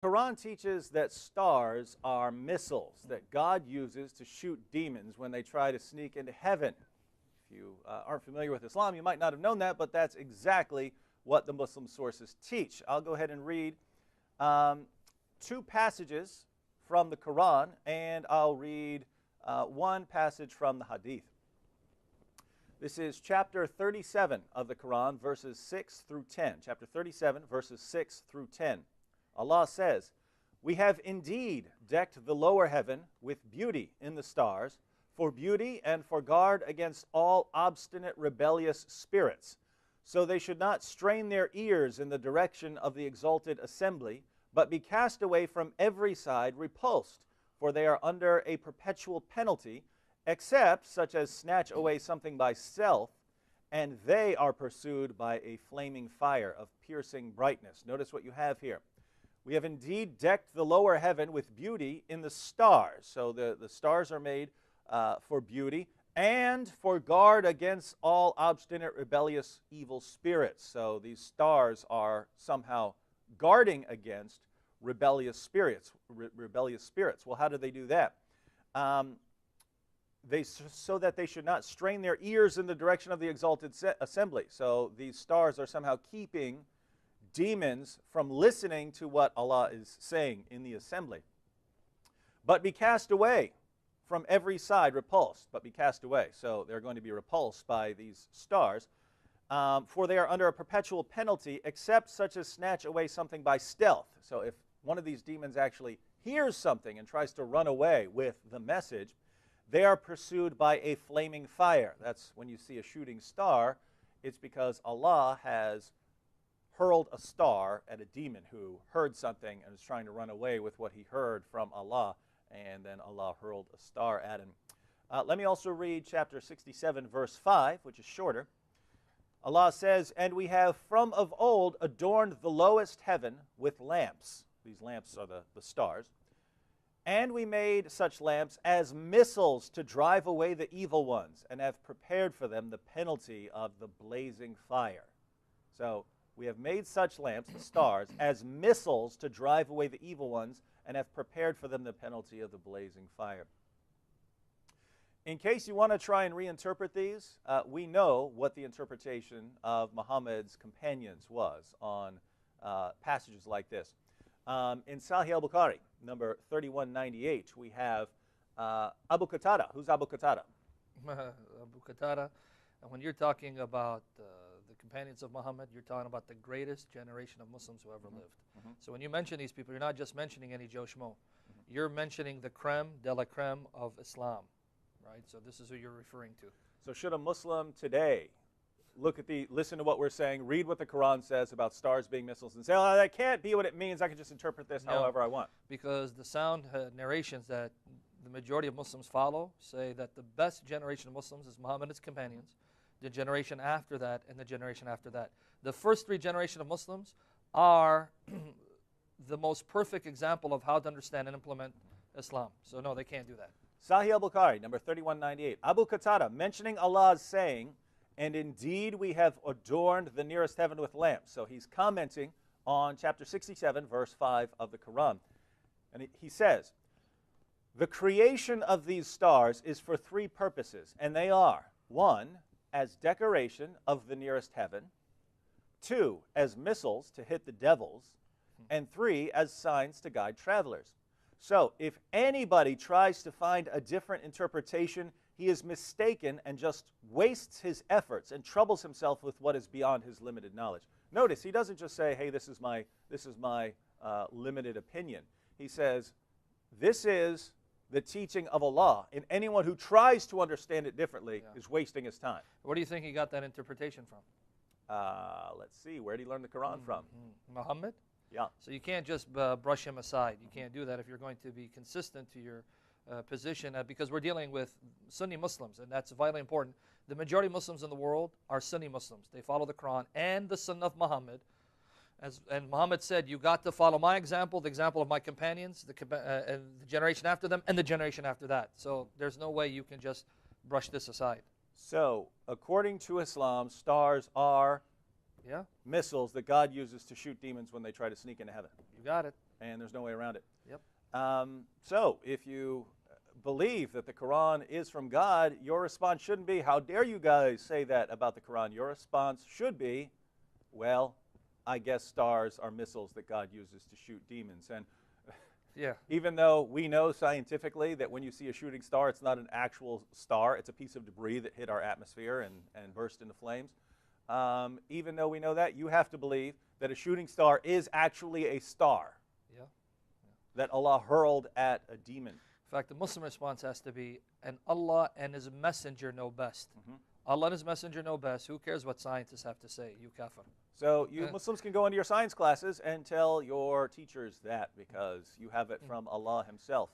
Quran teaches that stars are missiles that God uses to shoot demons when they try to sneak into heaven. If you aren't familiar with Islam, you might not have known that, but that's exactly what the Muslim sources teach. I'll go ahead and read two passages from the Quran, and I'll read one passage from the Hadith. This is chapter 37 of the Quran, verses 6 through 10. Chapter 37, verses 6 through 10. Allah says, "We have indeed decked the lower heaven with beauty in the stars, for beauty and for guard against all obstinate rebellious spirits, so they should not strain their ears in the direction of the exalted assembly, but be cast away from every side, repulsed, for they are under a perpetual penalty, except such as snatch away something by stealth, and they are pursued by a flaming fire of piercing brightness." Notice what you have here. We have indeed decked the lower heaven with beauty in the stars. So the stars are made for beauty and for guard against all obstinate, rebellious, evil spirits. So these stars are somehow guarding against rebellious spirits. Well, how do they do that? So that they should not strain their ears in the direction of the exalted assembly. So these stars are somehow keeping demons from listening to what Allah is saying in the assembly. But be cast away from every side, repulsed, but be cast away. So they're going to be repulsed by these stars, for they are under a perpetual penalty, except such as snatch away something by stealth. So if one of these demons actually hears something and tries to run away with the message, they are pursued by a flaming fire. That's when you see a shooting star, it's because Allah has hurled a star at a demon who heard something and is trying to run away with what he heard from Allah, and then Allah hurled a star at him. Let me also read chapter 67, verse 5, which is shorter. Allah says, "And we have from of old adorned the lowest heaven with lamps." These lamps are the stars. "And we made such lamps as missiles to drive away the evil ones, and have prepared for them the penalty of the blazing fire." So we have made such lamps, the stars, as missiles to drive away the evil ones, and have prepared for them the penalty of the blazing fire. In case you want to try and reinterpret these, we know what the interpretation of Muhammad's companions was on passages like this. In Sahih al-Bukhari, number 3198, we have Abu Qatada. Who's Abu Qatada? Abu Qatada. And when you're talking about the companions of Muhammad, you're talking about the greatest generation of Muslims who ever lived. So when you mention these people, you're not just mentioning any Joe Schmo. You're mentioning the creme de la creme of Islam, right? So this is who you're referring to. So should a Muslim today listen to what we're saying, read what the Quran says about stars being missiles, and say, "Oh, that can't be what it means. I can just interpret this however I want"? Because the sound narrations that the majority of Muslims follow say that the best generation of Muslims is Muhammad and his companions, the generation after that, and the generation after that. The first three generations of Muslims are the most perfect example of how to understand and implement Islam. So no, they can't do that. Sahih al-Bukhari, number 3198. Abu Qatada, mentioning Allah's saying, "And indeed we have adorned the nearest heaven with lamps." So he's commenting on chapter 67, verse 5 of the Quran. And he says, "The creation of these stars is for three purposes, and they are, 1, as decoration of the nearest heaven, 2, as missiles to hit the devils, and 3, as signs to guide travelers." So if anybody tries to find a different interpretation, he is mistaken and just wastes his efforts and troubles himself with what is beyond his limited knowledge. Notice, he doesn't just say, "Hey, this is my limited opinion." He says, this is the teaching of Allah, and anyone who tries to understand it differently is wasting his time. Where do you think he got that interpretation from? Let's see, where did he learn the Quran from? Muhammad? Yeah. So you can't just brush him aside. You can't do that if you're going to be consistent to your position, because we're dealing with Sunni Muslims, and that's vitally important. The majority of Muslims in the world are Sunni Muslims. They follow the Quran and the Sunnah of Muhammad. And Muhammad said, you got to follow my example, the example of my companions, and the generation after them, and the generation after that. So there's no way you can just brush this aside. So, according to Islam, stars are missiles that God uses to shoot demons when they try to sneak into heaven. You got it. and there's no way around it. Yep. So if you believe that the Quran is from God, your response shouldn't be, how dare you guys say that about the Quran? Your response should be, well, I guess stars are missiles that God uses to shoot demons. And Yeah. even though we know scientifically that when you see a shooting star, it's not an actual star, it's a piece of debris that hit our atmosphere and burst into flames. Even though we know that, you have to believe that a shooting star is actually a star Yeah. that Allah hurled at a demon. In fact, the Muslim response has to be, and Allah and His Messenger know best. Mm-hmm. Allah and His Messenger know best. Who cares what scientists have to say? You kafir. So you Muslims can go into your science classes and tell your teachers that, because you have it from Allah Himself.